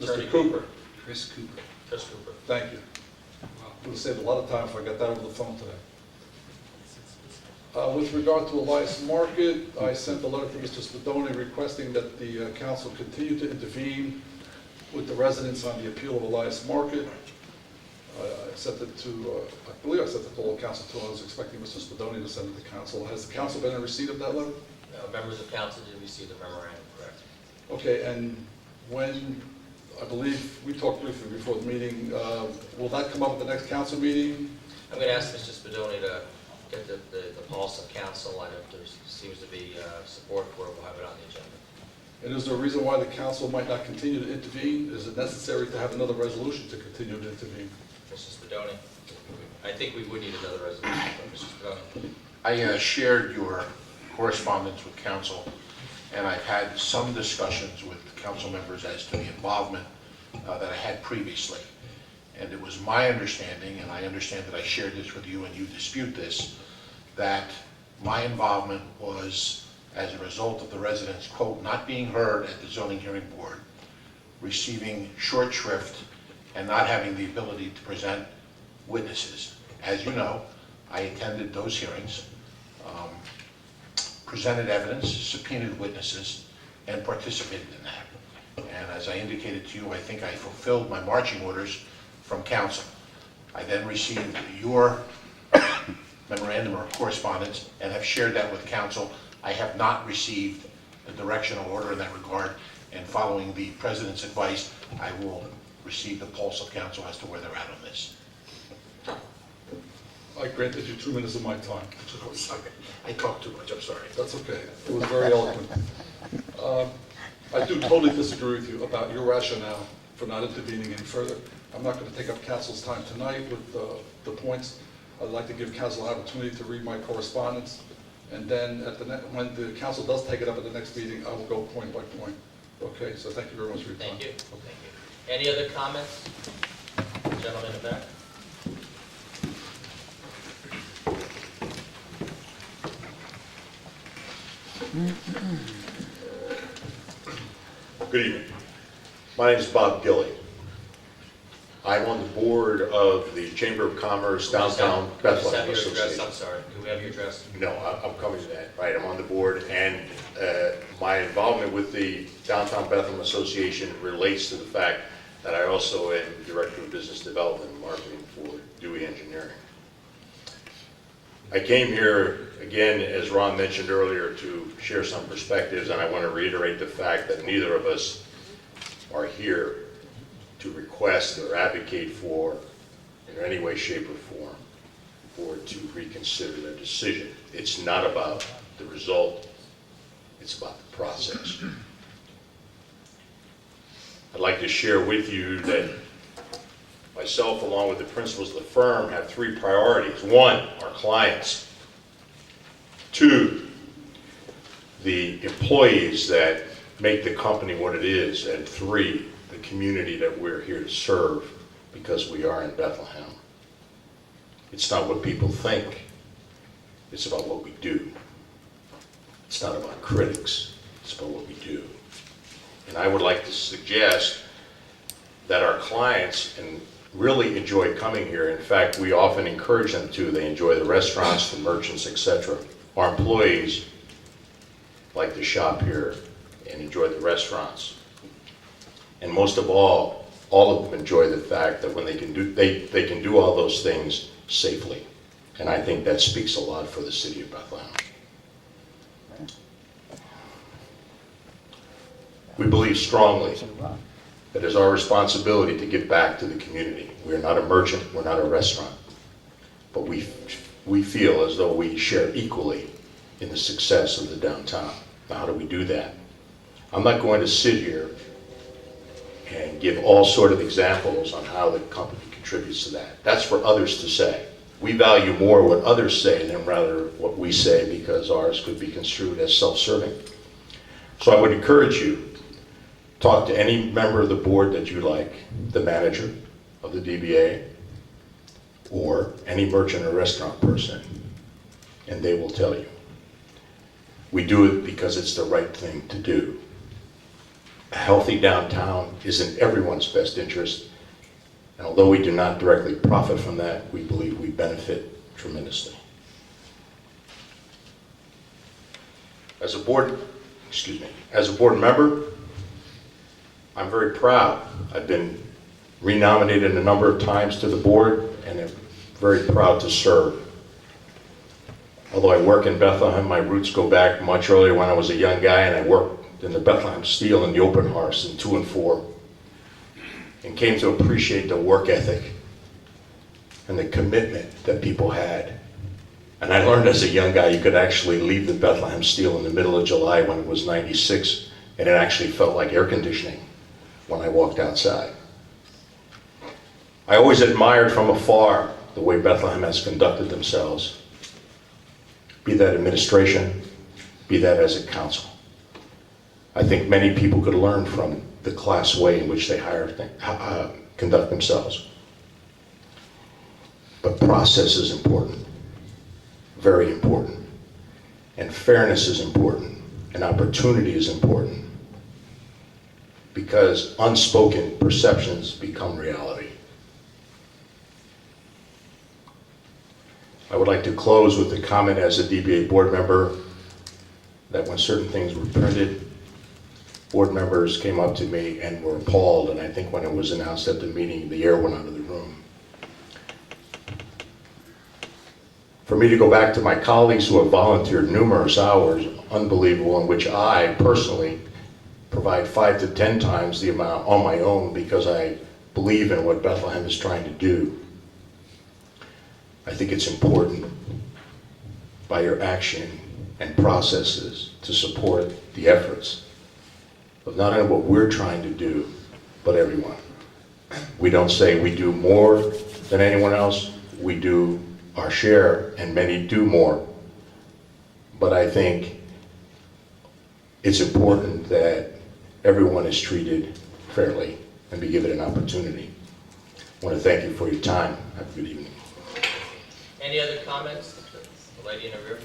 Mr. Cooper. Chris Cooper. Chris Cooper. Thank you. It would have saved a lot of time if I got that over the phone today. With regard to Elias Market, I sent a letter to Mr. Spadoni requesting that the council continue to intervene with the residents on the appeal of Elias Market. I sent it to, I believe I sent it to all council too. I was expecting Mr. Spadoni to send it to council. Has the council been in receipt of that letter? Members of council did receive the memorandum, correct? Okay, and when, I believe, we talked briefly before the meeting, will that come up at the next council meeting? I'm going to ask Mr. Spadoni to get the pulse of council, and if there seems to be support for it, we'll have it on the agenda. And is there a reason why the council might not continue to intervene? Is it necessary to have another resolution to continue to intervene? Mr. Spadoni? I think we would need another resolution from Mr. Spadoni. I shared your correspondence with council, and I've had some discussions with council members as to the involvement that I had previously. And it was my understanding, and I understand that I shared this with you and you dispute this, that my involvement was as a result of the residents, quote, not being heard at the zoning hearing board, receiving short shrift, and not having the ability to present witnesses. As you know, I attended those hearings, presented evidence, subpoenaed witnesses, and participated in that. And as I indicated to you, I think I fulfilled my marching orders from council. I then received your memorandum or correspondence and have shared that with council. I have not received a directional order in that regard, and following the president's advice, I will receive the pulse of council as to where they're at on this. I granted you 2 minutes of my time. I talked too much, I'm sorry. That's okay. It was very eloquent. I do totally disagree with you about your rationale for not intervening any further. I'm not going to take up council's time tonight with the points. I'd like to give council an opportunity to read my correspondence, and then at when the council does take it up at the next meeting, I will go point by point. Okay, so thank you very much for your time. Thank you. Thank you. Any other comments? Gentleman in the back. Good evening. My name is Bob Gilly. I'm on the board of the Chamber of Commerce Downtown Bethlehem Association. I'm sorry. Do we have your address? No, I'm coming to that. Right, I'm on the board, and my involvement with the Downtown Bethlehem Association relates to the fact that I also am Director of Business Development and Marketing for Dewey Engineering. I came here, again, as Ron mentioned earlier, to share some perspectives, and I want to reiterate the fact that neither of us are here to request or advocate for, in any way, shape, or form, for to reconsider their decision. It's not about the result, it's about the process. I'd like to share with you that myself, along with the principals of the firm, have 3 priorities. 1, our clients. 2, the employees that make the company what it is. And 3, the community that we're here to serve, because we are in Bethlehem. It's not what people think. It's about what we do. It's not about critics. It's about what we do. And I would like to suggest that our clients really enjoy coming here. In fact, we often encourage them to. They enjoy the restaurants, the merchants, etc. Our employees like to shop here and enjoy the restaurants. And most of all of them enjoy the fact that when they can do all those things safely. And I think that speaks a lot for the city of Bethlehem. We believe strongly that it is our responsibility to give back to the community. We are not a merchant, we're not a restaurant, but we feel as though we share equally in the success of the downtown. Now, how do we do that? I'm not going to sit here and give all sort of examples on how the company contributes to that. That's for others to say. We value more what others say than rather what we say, because ours could be construed as self-serving. So I would encourage you, talk to any member of the board that you like, the manager of the DBA, or any merchant or restaurant person, and they will tell you. We do it because it's the right thing to do. A healthy downtown is in everyone's best interest, and although we do not directly profit from that, we believe we benefit tremendously. As a board member, I'm very proud. I've been renominated a number of times to the board, and I'm very proud to serve. Although I work in Bethlehem, my roots go back much earlier when I was a young guy, and I worked in the Bethlehem Steel and the Open Hearts in 2 and 4, and came to appreciate the work ethic and the commitment that people had. And I learned as a young guy you could actually leave the Bethlehem Steel in the middle of July when it was 96, and it actually felt like air conditioning when I walked outside. I always admired from afar the way Bethlehem has conducted themselves, be that administration, be that as a council. I think many people could learn from the class way in which they conduct themselves. But process is important, very important. And fairness is important, and opportunity is important. Because unspoken perceptions become reality. I would like to close with a comment as a DBA board member that when certain things were printed, board members came up to me and were appalled, and I think when it was announced at the meeting, the air went out of the room. For me to go back to my colleagues who have volunteered numerous hours, unbelievable, in which I personally provide 5 to 10 times the amount on my own because I believe in what Bethlehem is trying to do. I think it's important by your action and processes to support the efforts of not only what we're trying to do, but everyone. We don't say we do more than anyone else, we do our share, and many do more. But I think it's important that everyone is treated fairly and be given an opportunity. I want to thank you for your time. Have a good evening. Any other comments? The lady in the rear.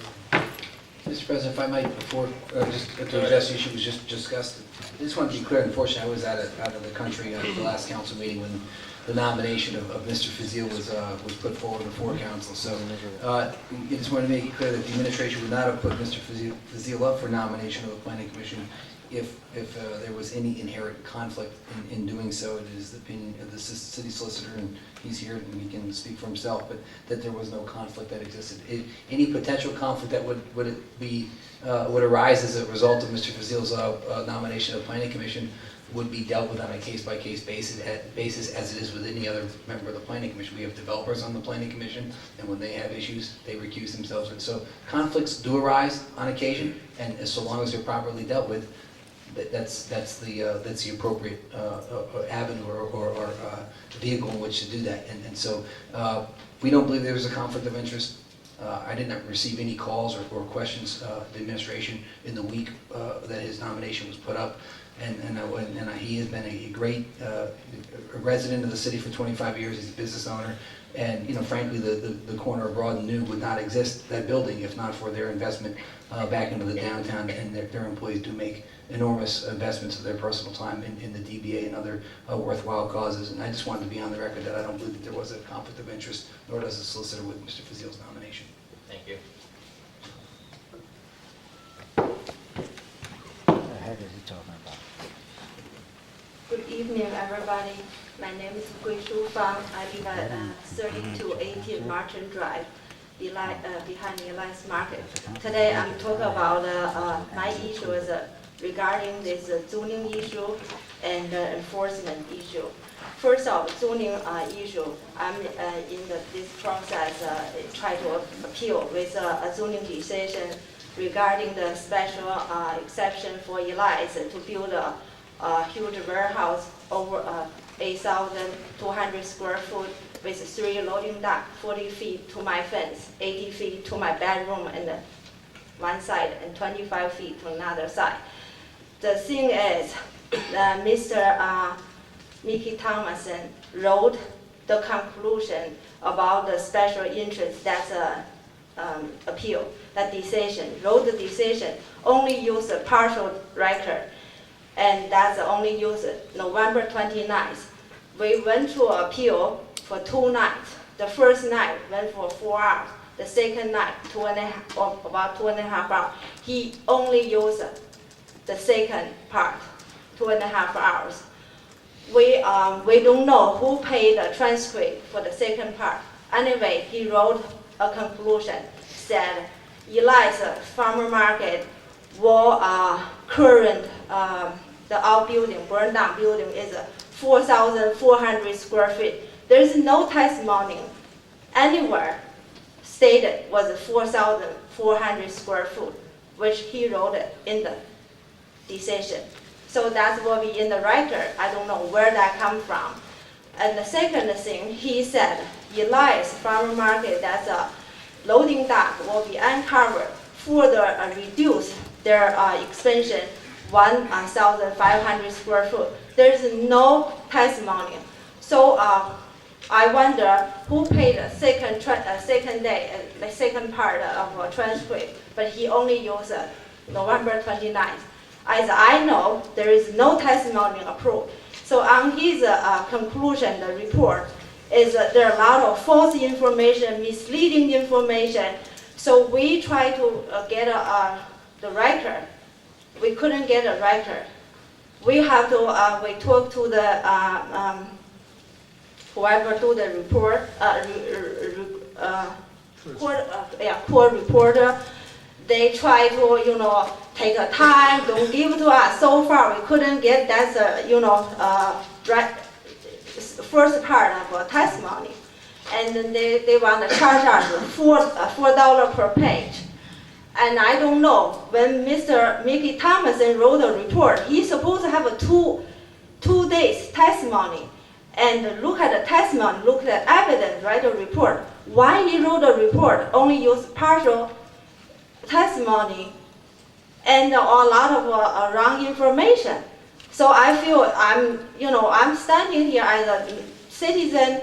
Mr. President, if I might, before, just to address the issue was just discussed, I just want to be clear, unfortunately, I was out of the country at the last council meeting when the nomination of Mr. Fazil was put forward before council. So I just want to make it clear that the administration would not have put Mr. Fazil up for nomination of the Planning Commission if there was any inherent conflict in doing so. It is the opinion of the city solicitor, and he's here and he can speak for himself, but that there was no conflict that existed. Any potential conflict that would arise as a result of Mr. Fazil's nomination of the Planning Commission would be dealt with on a case-by-case basis as it is with any other member of the Planning Commission. We have developers on the Planning Commission, and when they have issues, they recuse themselves. And so conflicts do arise on occasion, and so long as they're properly dealt with, that's the appropriate avenue or vehicle in which to do that. And so we don't believe there was a conflict of interest. I did not receive any calls or questions of the administration in the week that his nomination was put up. And he has been a great resident of the city for 25 years. He's a business owner. And, frankly, the corner of Broad and New would not exist, that building, if not for their investment back into the downtown. And their employees do make enormous investments of their personal time in the DBA and other worthwhile causes. And I just wanted to be on the record that I don't believe that there was a conflict of interest, nor does the solicitor with Mr. Fazil's nomination. Thank you. What head is he talking about? Good evening, everybody. My name is Gui Shu Fang. I live at 3218 Martin Drive, behind the Elias Market. Today, I'm talking about my issue is regarding this zoning issue and enforcement issue. First off, zoning issue. I'm in this process try to appeal with a zoning decision regarding the special exception for Elias to build a huge warehouse over 8,200 square foot with 3 loading dock, 40 feet to my fence, 80 feet to my bedroom and one side, and 25 feet to another side. The thing is, Mr. Mickey Thomason wrote the conclusion about the special interest, that's appeal, that decision, wrote the decision, only use a partial record. and that's only used November 29th. We went to appeal for 2 nights. The first night went for 4 hours. The second night, about 2.5 hours. He only used the second part, 2.5 hours. We don't know who paid the transcript for the second part. Anyway, he wrote a conclusion, said Eli's farmer market will current, the outbuilding, burned down building is 4,400 square feet. There is no testimony anywhere stated was 4,400 square foot, which he wrote it in the decision. So that's what we in the record. I don't know where that come from. And the second thing, he said, Eli's farmer market, that's a loading dock will be uncovered, further reduce their expansion 1,500 square foot. There's no testimony. So I wonder who paid the second day, the second part of a transcript, but he only used November 29th. As I know, there is no testimony approved. So on his conclusion, the report, is there are a lot of false information, misleading information. So we try to get the record. We couldn't get a record. We have to, we talk to the, whoever do the report, court reporter. They try to, take a time, don't give it to us. So far, we couldn't get that, first part of a testimony. And then they want to charge us $4 per page. And I don't know, when Mr. Mickey Thomason wrote a report, he's supposed to have a two days testimony. And look at the testimony, look at the evidence, write a report. Why he wrote a report, only use partial testimony and a lot of wrong information. So I feel I'm standing here as a citizen.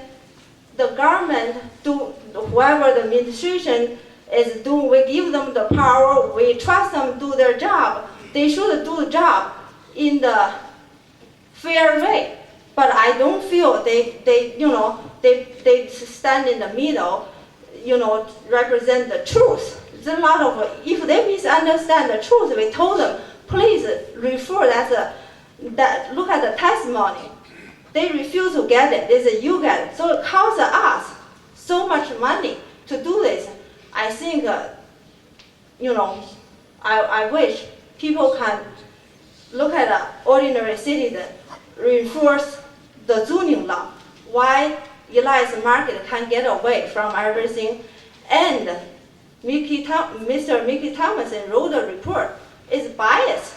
The government, whoever the administration is doing, we give them the power. We trust them to do their job. They should do the job in the fair way. But I don't feel they stand in the middle, represent the truth. There's a lot of, if they misunderstand the truth, we told them, please refer that look at the testimony. They refuse to get it. They say, you get it. So it costs us so much money to do this. I think, I wish people can look at an ordinary citizen, reinforce the zoning law. Why Eli's market can get away from everything. And Mr. Mickey Thomason wrote a report, is biased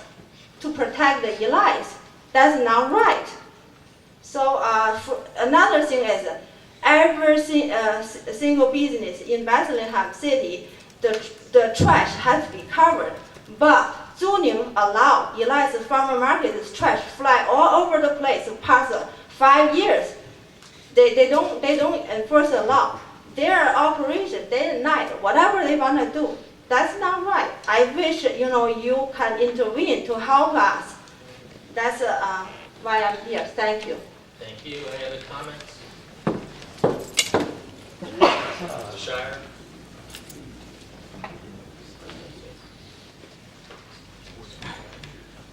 to protect the Eli's. That's not right. So another thing is, every single business in Bethlehem City, the trash has to be covered. But zoning allow Eli's farmer market's trash fly all over the place past 5 years. They don't enforce the law. Their operation, day and night, whatever they want to do, that's not right. I wish you can intervene to help us. That's why I'm here. Thank you. Thank you. Any other comments? Mr. Shire?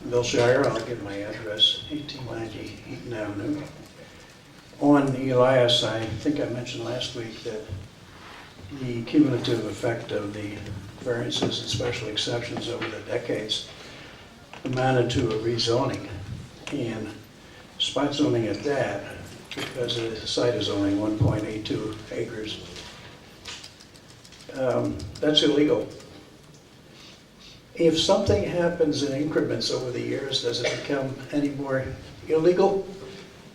Bill Shire, I'll give my address, 1890 Eaton Avenue. On Elias, I think I mentioned last week that the cumulative effect of the variances and special exceptions over the decades amounted to a rezoning. And spot zoning at that, because the site is only 1.82 acres, that's illegal. If something happens in increments over the years, does it become any more illegal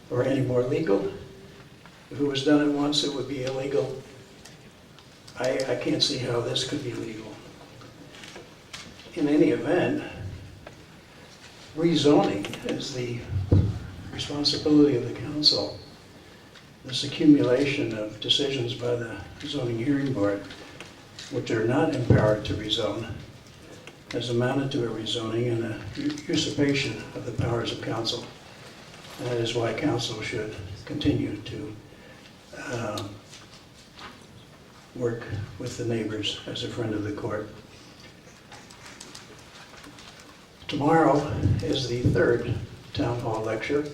or any more legal? If it was done at once, it would be illegal. I can't see how this could be legal. In any event, rezoning is the responsibility of the council. This accumulation of decisions by the zoning hearing board, which are not empowered to rezone, has amounted to a rezoning and a usurpation of the powers of council. And that is why council should continue to work with the neighbors as a friend of the court. Tomorrow is the third town hall lecture.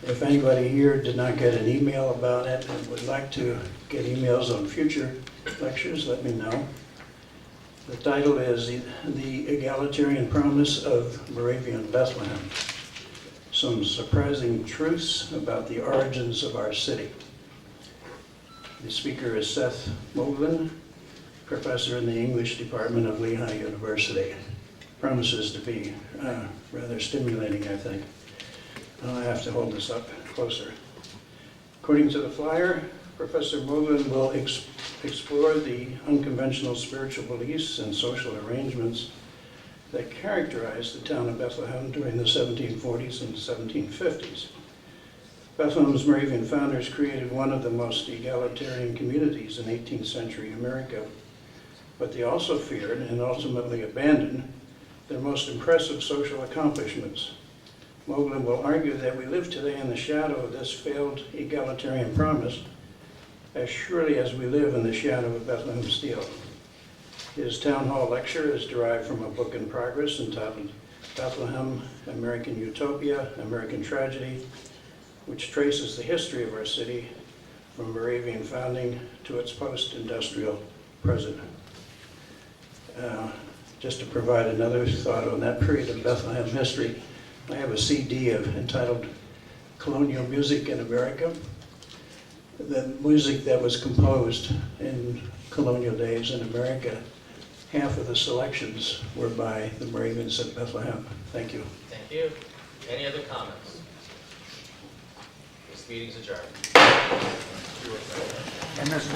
If anybody here did not get an email about it and would like to get emails on future lectures, let me know. The title is The Egalitarian Promise of Moravian Bethlehem. Some surprising truths about the origins of our city. The speaker is Seth Moglin, professor in the English department of Lehigh University. Promises to be rather stimulating, I think. I have to hold this up closer. According to the flyer, Professor Moglin will explore the unconventional spiritual beliefs and social arrangements that characterized the town of Bethlehem during the 1740s and 1750s. Bethlehem's Moravian founders created one of the most egalitarian communities in 18th century America, but they also feared and ultimately abandoned their most impressive social accomplishments. Moglin will argue that we live today in the shadow of this failed egalitarian promise as surely as we live in the shadow of Bethlehem Steel. His town hall lecture is derived from a book in progress entitled Bethlehem, American Utopia, American Tragedy, which traces the history of our city from Moravian founding to its post-industrial present. Just to provide another thought on that period of Bethlehem history, I have a CD entitled Colonial Music in America, the music that was composed in colonial days in America. Half of the selections were by the Moravians at Bethlehem. Thank you. Thank you. Any other comments? This meeting's adjourned. And Mr.